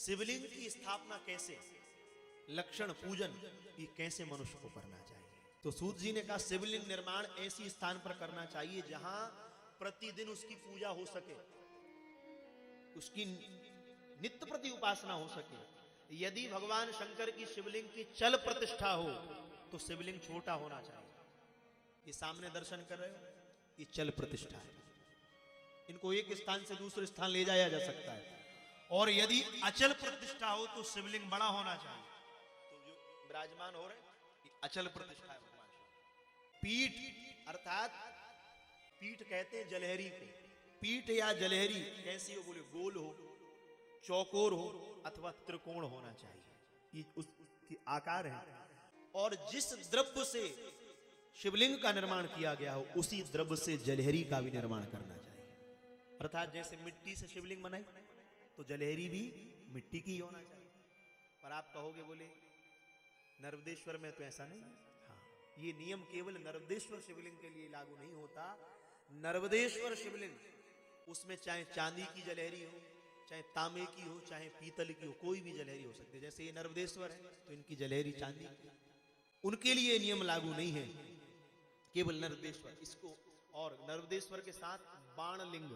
शिवलिंग की स्थापना कैसे, लक्षण पूजन ये कैसे मनुष्य को करना चाहिए। तो सूत जी ने कहा शिवलिंग निर्माण ऐसी स्थान पर करना चाहिए जहां प्रतिदिन उसकी पूजा हो सके, उसकी नित्य प्रति उपासना हो सके। यदि भगवान शंकर की शिवलिंग की चल प्रतिष्ठा हो तो शिवलिंग छोटा होना चाहिए। ये सामने दर्शन कर रहे हो, ये चल प्रतिष्ठा है, इनको एक स्थान से दूसरे स्थान ले जाया जा सकता है। और यदि अचल प्रतिष्ठा हो तो शिवलिंग बड़ा होना चाहिए। तो जो विराजमान हो रहे ये अचल प्रतिष्ठा है भगवान शिव। पीठ अर्थात पीठ कहते हैं जलहरी को, पीठ या जलहरी कैसी हो, बोले गोल हो, चौकोर हो अथवा त्रिकोण होना चाहिए, ये उसकी आकार है। और जिस द्रव्य से शिवलिंग का निर्माण किया गया हो उसी द्रव्य से जलहरी का भी निर्माण करना चाहिए। अर्थात जैसे मिट्टी से शिवलिंग बनाई तो जलहरी भी मिट्टी की होना चाहिए। पर आप कहोगे बोले नर्मदेश्वर में तो ऐसा नहीं है। हाँ, ये नियम केवल नर्मदेश्वर शिवलिंग के लिए लागू नहीं होता। नर्मदेश्वर शिवलिंग उसमें चाहे चांदी की जलहरी हो, चाहे तांबे की हो, चाहे पीतल की हो, कोई भी जलहरी हो सकती है। जैसे ये नर्मदेश्वर है तो इनकी जलहरी चांदी की, उनके लिए नियम लागू नहीं है, केवल नर्मदेश्वर इसको। और नर्मदेश्वर के साथ बाणलिंग,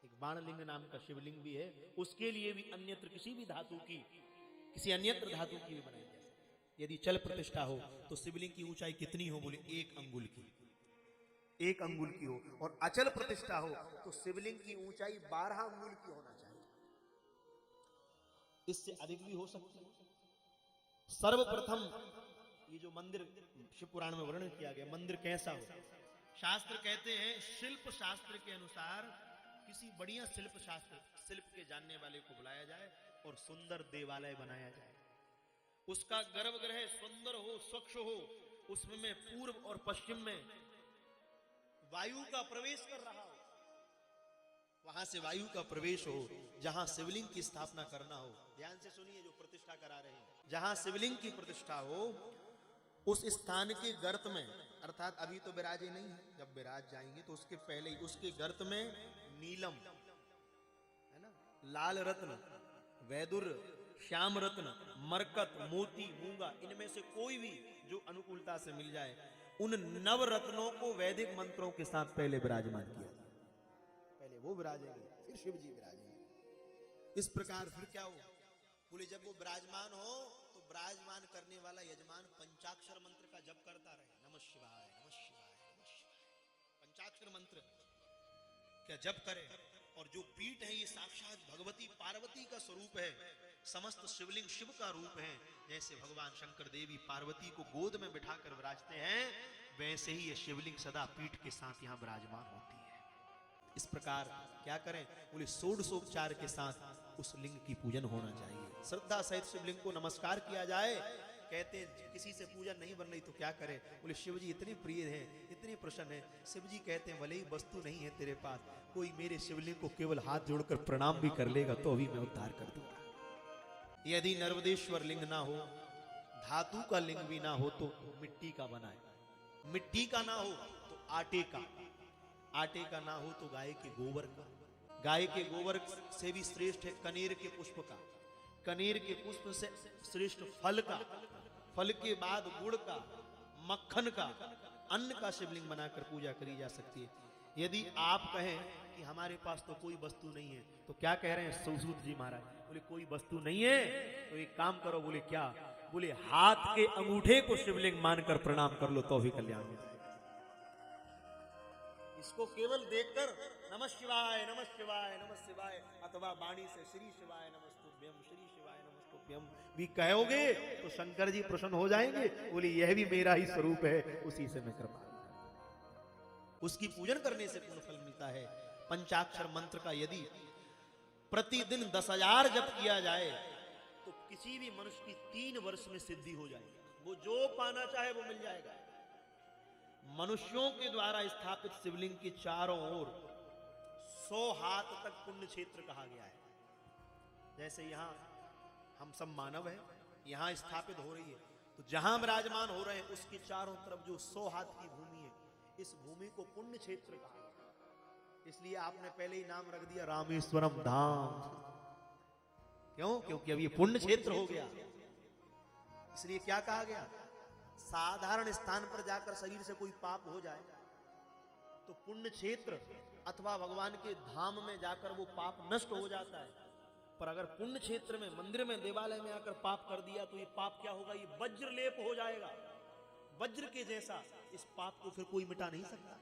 एक बाणलिंग नाम का शिवलिंग भी है, उसके लिए भी अन्यत्र किसी भी धातु की, किसी अन्यत्र धातु की भी बनाई जा सकती है। यदि चल प्रतिष्ठा हो तो शिवलिंग की ऊंचाई कितनी हो, बोले 1 अंगुल की, 1 अंगुल की हो। और अचल प्रतिष्ठा हो तो शिवलिंग की ऊंचाई 12 अंगुल की होना चाहिए, इससे अधिक भी हो सकती है। सर्वप्रथम ये जो मंदिर शिव पुराण में वर्णन किया गया, मंदिर कैसा हो, शास्त्र कहते हैं शिल्प शास्त्र के अनुसार किसी बढ़िया शिल्प शास्त्र, शिल्प के जानने वाले को बुलाया जाए और सुंदर देवालय बनाया जाए। उसका गर्भगृह सुंदर हो, स्वच्छ हो, उसमें पूर्व और पश्चिम में वायु का प्रवेश कर रहा हो, वहां से वायु का प्रवेश हो। जहां शिवलिंग की स्थापना करना हो, ध्यान से सुनिए जो प्रतिष्ठा करा रहे हैं, जहां शिवलिंग की प्रतिष्ठा हो उस स्थान के गर्त में, अर्थात अभी तो विराजे नहीं है, जब विराज जाएंगे तो उसके पहले ही उसके गर्त में नीलम है ना, लाल रत्न, वैदुर, श्याम रत्न, मरकत, मोती, मूंगा, इनमें से कोई भी जो अनुकूलता से मिल जाए, उन नव रत्नों को वैदिक मंत्रों के साथ पहले विराजमान किया। पहले वो विराजेंगे फिर शिव जी विराजेंगे। इस प्रकार फिर क्या हो, बोले जब वो विराजमान हो तो विराजमान करने वाला यजमान पंचाक्षर मंत्र का जप करता रहे, नमः शिवाय नमः शिवाय नमः शिवाय, पंचाक्षर मंत्र क्या जप करे। और जो पीठ है ये साक्षात भगवती पार्वती का स्वरूप है, समस्त शिवलिंग शिव का रूप है। जैसे भगवान शंकर देवी पार्वती को गोद में बिठाकर विराजते हैं, वैसे ही ये शिवलिंग सदा पीठ के साथ यहाँ विराजमान होती है। इस प्रकार क्या करें, बोले षोडशोपचार के साथ उस लिंग की पूजन होना चाहिए। श्रद्धा सहित शिवलिंग को नमस्कार किया जाए। कहते हैं किसी से पूजन नहीं बन रही तो क्या करें, बोले शिव जी इतने प्रिय हैं, इतने प्रसन्न हैं। शिव जी कहते हैं भले ही वस्तु नहीं है तेरे पास, कोई मेरे शिवलिंग को केवल हाथ जोड़कर प्रणाम भी कर लेगा तो अभी मैं उद्धार कर दूंगा। यदि नर्मदेश्वर लिंग ना हो, धातु का लिंग भी ना हो तो मिट्टी का बनाए, मिट्टी का ना हो तो आटे का, आटे का ना हो तो गाय के गोबर का, गाय के गोबर से भी श्रेष्ठ है कनेर के पुष्प का, कनेर के पुष्प से श्रेष्ठ फल का, फल के बाद गुड़ का, मक्खन का, अन्न का शिवलिंग बनाकर पूजा करी जा सकती है। यदि आप कहें कि हमारे पास तो कोई वस्तु नहीं है, तो क्या कह रहे हैं सूत जी महाराज, बोले कोई वस्तु नहीं है तो एक काम करो, बोले क्या, बोले हाथ के अंगूठे को शिवलिंग मानकर प्रणाम कर लो तो भी कल्याण हो जाएगा। इसको केवल देखकर नमः शिवाय नमः शिवाय नमः शिवाय अथवा वाणी से श्री शिवाय नमस्तुभ्यम श्री शिवाय नमस्तुभ्यम भी कहोगे तो शंकर जी प्रसन्न हो जाएंगे। बोले यह भी मेरा ही स्वरूप है, उसी से मैं कृपा, उसकी पूजन करने से पूर्ण फल मिलता है। पंचाक्षर मंत्र का यदि प्रतिदिन 10,000 जप किया जाए तो किसी भी मनुष्य की 3 वर्ष में सिद्धि हो जाएगी, वो जो पाना चाहे वो मिल जाएगा। मनुष्यों के द्वारा स्थापित शिवलिंग के चारों ओर 100 हाथ तक पुण्य क्षेत्र कहा गया है। जैसे यहां हम सब मानव हैं, यहां स्थापित हो रही है, तो जहां विराजमान हो रहे हैं उसके चारों तरफ जो 100 हाथ की भूमि है, इस भूमि को पुण्य क्षेत्र कहा गया। इसलिए आपने पहले ही नाम रख दिया रामेश्वरम धाम। क्यों? क्योंकि अब ये पुण्य क्षेत्र हो गया। इसलिए क्या कहा गया, साधारण स्थान पर जाकर शरीर से कोई पाप हो जाए तो पुण्य क्षेत्र अथवा भगवान के धाम में जाकर वो पाप नष्ट हो जाता है। पर अगर पुण्य क्षेत्र में, मंदिर में, देवालय में आकर पाप कर दिया तो ये पाप क्या होगा, ये वज्र लेप हो जाएगा, वज्र के जैसा। इस पाप को फिर कोई मिटा नहीं सकता।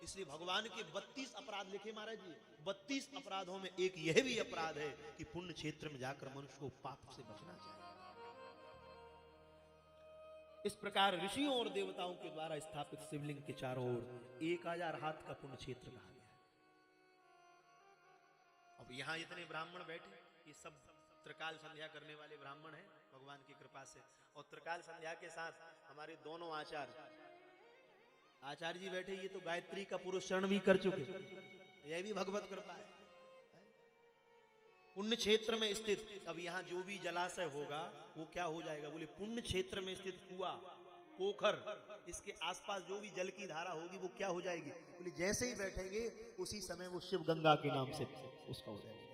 इसलिए भगवान के 32 अपराध लिखे महाराज जी। 32 अपराधों में एक यह भी अपराध है कि पुण्य क्षेत्र में जाकर मनुष्य को पाप से बचना चाहिए। इस प्रकार ऋषियों और देवताओं के द्वारा स्थापित शिवलिंग के चारों ओर 1000 हाथ का पुण्य क्षेत्र कहा गया। अब यहां इतने ब्राह्मण बैठे, ये सब त्रिकाल संध्या करने वाले ब्राह्मण हैं भगवान की कृपा से। और त्रिकाल संध्या के साथ हमारे दोनों आचार्य जी बैठे, ये तो गायत्री का पुरुषरण भी कर चुके, यह भी भगवत कृपा है। पुण्य क्षेत्र में स्थित, अब यहाँ जो भी जलाशय होगा वो क्या हो जाएगा, बोले पुण्य क्षेत्र में स्थित कुआं, पोखर, इसके आसपास जो भी जल की धारा होगी वो क्या हो जाएगी, बोले जैसे ही बैठेंगे उसी समय वो शिव गंगा के नाम से उसका हो जाएगा,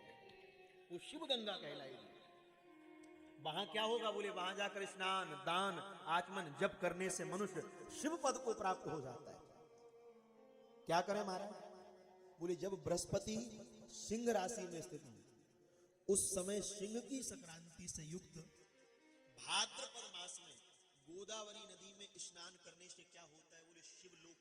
वो शिव गंगा कहलाएगी। वहां क्या होगा, बोले वहां जाकर स्नान, दान, आचमन, जप करने से मनुष्य शिव पद को प्राप्त हो जाता है। क्या करें महाराज, बोले जब बृहस्पति सिंह राशि में स्थित हो उस समय सिंह की संक्रांति से युक्त भाद्रपद मास में गोदावरी नदी में स्नान करने से क्या होता है, बोले शिवलोक